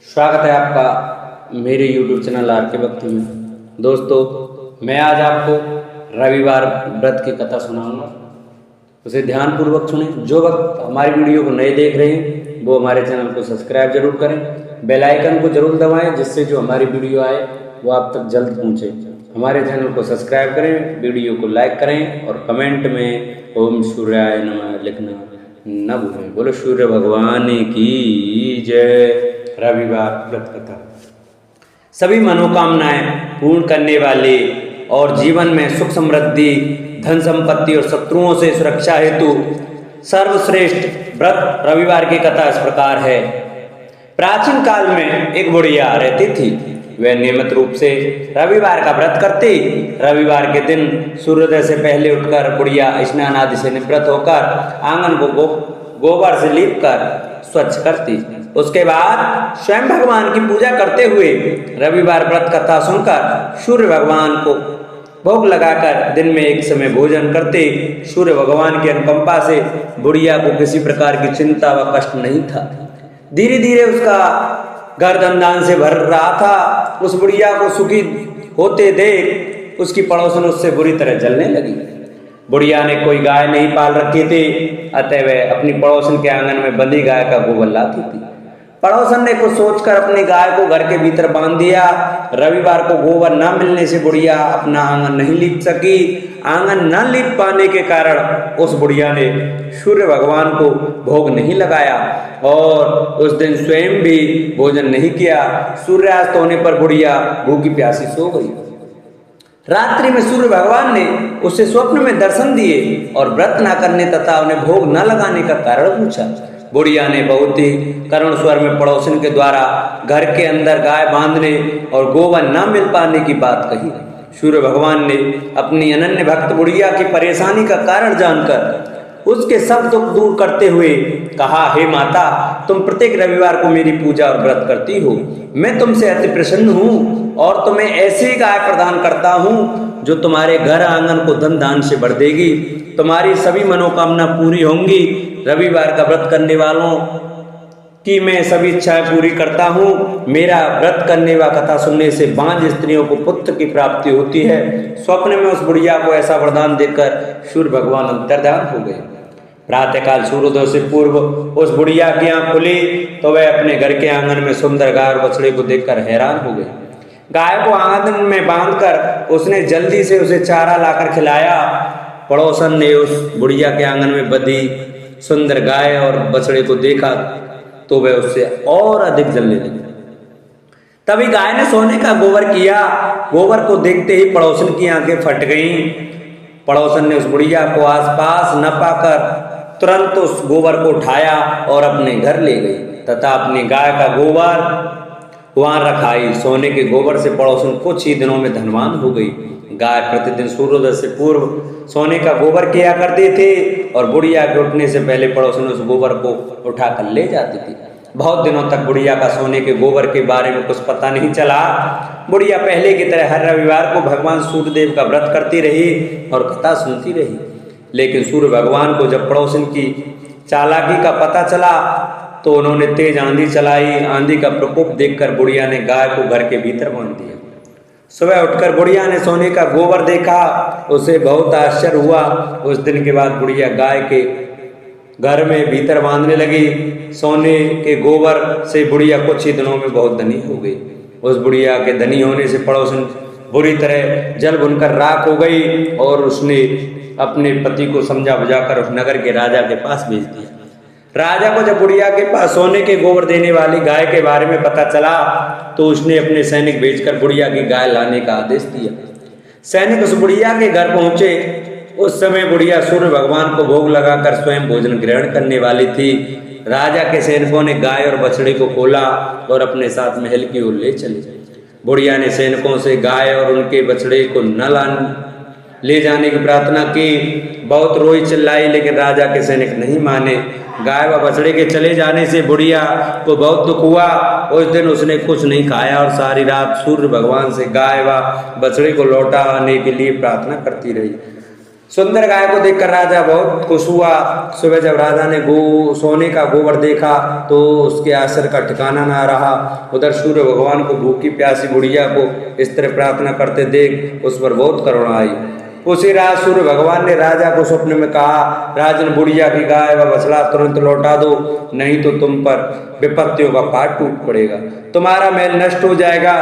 स्वागत है आपका मेरे YouTube चैनल आर के भक्ति में। दोस्तों, मैं आज आपको रविवार व्रत की कथा सुनाऊंगा। उसे ध्यानपूर्वक सुनें। जो वक्त हमारी वीडियो को नए देख रहे हैं वो हमारे चैनल को सब्सक्राइब जरूर करें, बेल आइकन को जरूर दबाएं, जिससे जो हमारी वीडियो आए वो आप तक जल्द पहुँचे। हमारे चैनल को सब्सक्राइब करें, वीडियो को लाइक करें और कमेंट में ओम सूर्याय नमः लिखना न भूलें। बोलो सूर्य भगवान की जय। रविवार व्रत कथा। सभी मनोकामनाएं पूर्ण करने वाले और जीवन में सुख समृद्धि, धन संपत्ति और शत्रुओं से सुरक्षा हेतु सर्वश्रेष्ठ व्रत रविवार की कथा इस प्रकार है। प्राचीन काल में एक बुढ़िया रहती थी। वह नियमित रूप से रविवार का व्रत करती। रविवार के दिन सूर्योदय से पहले उठकर बुढ़िया स्नान आदि से निवृत्त होकर आंगन को गोबर से लीप कर स्वच्छ करती। उसके बाद स्वयं भगवान की पूजा करते हुए रविवार व्रत कथा सुनकर सूर्य भगवान को भोग लगाकर दिन में एक समय भोजन करते। सूर्य भगवान की अनुकंपा से बुढ़िया को किसी प्रकार की चिंता व कष्ट नहीं था। धीरे धीरे उसका घर धन दान से भर रहा था। उस बुढ़िया को सुखी होते देख उसकी पड़ोसन उससे बुरी तरह जलने लगी। बुढ़िया ने कोई गाय नहीं पाल रखी थी, अतः वह अपनी पड़ोसन के आंगन में बंधी गाय का गोबर लाती थी। पड़ोसन ने कुछ सोचकर अपनी गाय को घर के भीतर बांध दिया। रविवार को गोबर न मिलने से बुढ़िया अपना आंगन नहीं लीप सकी। आंगन न लीप पाने के कारण उस बुढ़िया ने सूर्य भगवान को भोग नहीं लगाया और उस दिन स्वयं भी भोजन नहीं किया। सूर्यास्त होने पर बुढ़िया भूखी प्यासी सो गई। रात्रि में सूर्य भगवान ने उसे स्वप्न में दर्शन दिए और व्रत न करने तथा उन्हें भोग न लगाने का कारण पूछा। बुढ़िया ने बहुत ही करुण स्वर में पड़ोसन के द्वारा घर के अंदर गाय बांधने और गोबर न मिल पाने की बात कही। सूर्य भगवान ने अपनी अनन्य भक्त बुढ़िया की परेशानी का कारण जानकर उसके सब दुख दूर करते हुए कहा, हे माता, तुम प्रत्येक रविवार को मेरी पूजा और व्रत करती हो। मैं तुमसे अति प्रसन्न हूँ और तुम्हें ऐसी गाय प्रदान करता हूँ जो तुम्हारे घर आंगन को धन दान से भर देगी। तुम्हारी सभी मनोकामना पूरी होंगी। रविवार का व्रत करने वालों की मैं सभी इच्छाएं पूरी करता हूँ। मेरा व्रत करने व कथा सुनने से बांझ स्त्रियों को पुत्र की प्राप्ति होती है। स्वप्न में उस बुढ़िया को ऐसा वरदान देकर सूर्य भगवान अंतर्धान हो गए। प्रातःकाल सूर्योदय से पूर्व उस बुढ़िया की आंख खुली तो वह अपने घर के आंगन में सुंदर गाय और बछड़े को देखकर हैरान हो गई। गाय को आंगन में बांधकर उसने जल्दी से उसे चारा लाकर खिलाया। पड़ोसन ने उस बुढ़िया के आंगन में बंधी सुंदर गाय और बछड़े को देखा तो वह उससे और अधिक जलने लगी। तभी गाय ने सोने का गोबर किया। गोबर को देखते ही पड़ोसन की आंखें फट गईं। पड़ोसन ने उस बुढ़िया को आसपास न पाकर तुरंत उस गोबर को उठाया और अपने घर ले गई तथा अपनी गाय का गोबर वहां रखाई। सोने के गोबर से पड़ोसन कुछ ही दिनों में धनवान हो गई। गाय प्रतिदिन सूर्योदय से पूर्व सोने का गोबर किया करते थे और बुढ़िया के उठने से पहले पड़ोसन उस गोबर को उठाकर ले जाती थी। बहुत दिनों तक बुढ़िया का सोने के गोबर के बारे में कुछ पता नहीं चला। बुढ़िया पहले की तरह हर रविवार को भगवान सूर्यदेव का व्रत करती रही और कथा सुनती रही। लेकिन सूर्य भगवान को जब पड़ोसन की चालाकी का पता चला तो उन्होंने तेज आंधी चलाई। आंधी का प्रकोप देखकर बुढ़िया ने गाय को घर के भीतर बांध दिया। सुबह उठकर बुढ़िया ने सोने का गोबर देखा। उसे बहुत आश्चर्य हुआ। उस दिन के बाद बुढ़िया गाय के घर में भीतर बांधने लगी। सोने के गोबर से बुढ़िया कुछ ही दिनों में बहुत धनी हो गई। उस बुढ़िया के धनी होने से पड़ोसन बुरी तरह जल भुनकर राख हो गई और उसने अपने पति को समझा बुझाकर उस नगर के राजा के पास भेज दिया। राजा को जब बुढ़िया के पास सोने के गोबर देने वाली गाय के बारे में पता चला तो उसने अपने सैनिक भेजकर बुढ़िया की गाय लाने का आदेश दिया। सैनिक उस बुढ़िया के घर पहुंचे। उस समय बुढ़िया सूर्य भगवान को भोग लगाकर स्वयं भोजन ग्रहण करने वाली थी। राजा के सैनिकों ने गाय और बछड़े को खोला और अपने साथ महल की ओर ले चले। बुढ़िया ने सैनिकों से गाय और उनके बछड़े को न ले जाने की प्रार्थना की। बहुत रोई चिल्लाई लेकिन राजा के सैनिक नहीं माने। गाय व बछड़े के चले जाने से बुढ़िया को बहुत दुख हुआ। उस दिन उसने कुछ नहीं खाया और सारी रात सूर्य भगवान से गाय व बछड़े को लौटाने के लिए प्रार्थना करती रही। सुंदर गाय को देखकर राजा बहुत खुश हुआ। सुबह जब राजा ने सोने का गोबर देखा तो उसके आश्चर्य का ठिकाना ना रहा। उधर सूर्य भगवान को भूखी प्यासी बुढ़िया को इस तरह प्रार्थना करते देख उस पर बहुत करुणा आई। उसी रात सूर्य भगवान ने राजा को स्वप्न में कहा, राजन, बुढ़िया की गाय व बछड़ा तुरंत लौटा दो, नहीं तो तुम पर विपत्तियों का पहाड़ टूट पड़ेगा, तुम्हारा महल नष्ट हो जाएगा।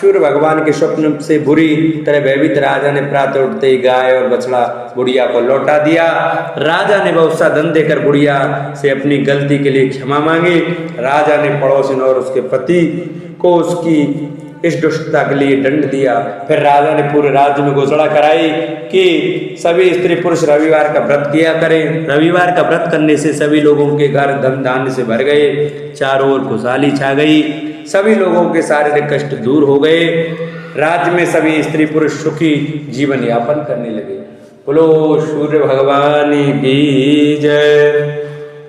सूर्य भगवान के स्वप्न से बुरी तरह भयभीत राजा ने प्रातः उठते ही गाय और बछड़ा बुढ़िया को लौटा दिया। राजा ने बहुत सा धन देकर बुढ़िया से अपनी गलती के लिए क्षमा मांगी। राजा ने पड़ोसन और उसके पति को उसकी इस दुष्टता के लिए दंड दिया। फिर राजा ने पूरे राज्य में घोषणा कराई कि सभी स्त्री पुरुष रविवार का व्रत किया करें। रविवार का व्रत करने से सभी लोगों के घर धन धान्य से भर गए, चारों ओर खुशहाली छा गई, सभी लोगों के शारीरिक कष्ट दूर हो गए। राज्य में सभी स्त्री पुरुष सुखी जीवन यापन करने लगे। बोलो सूर्य भगवान की जय,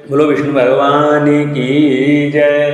बोलो विष्णु भगवान की जय।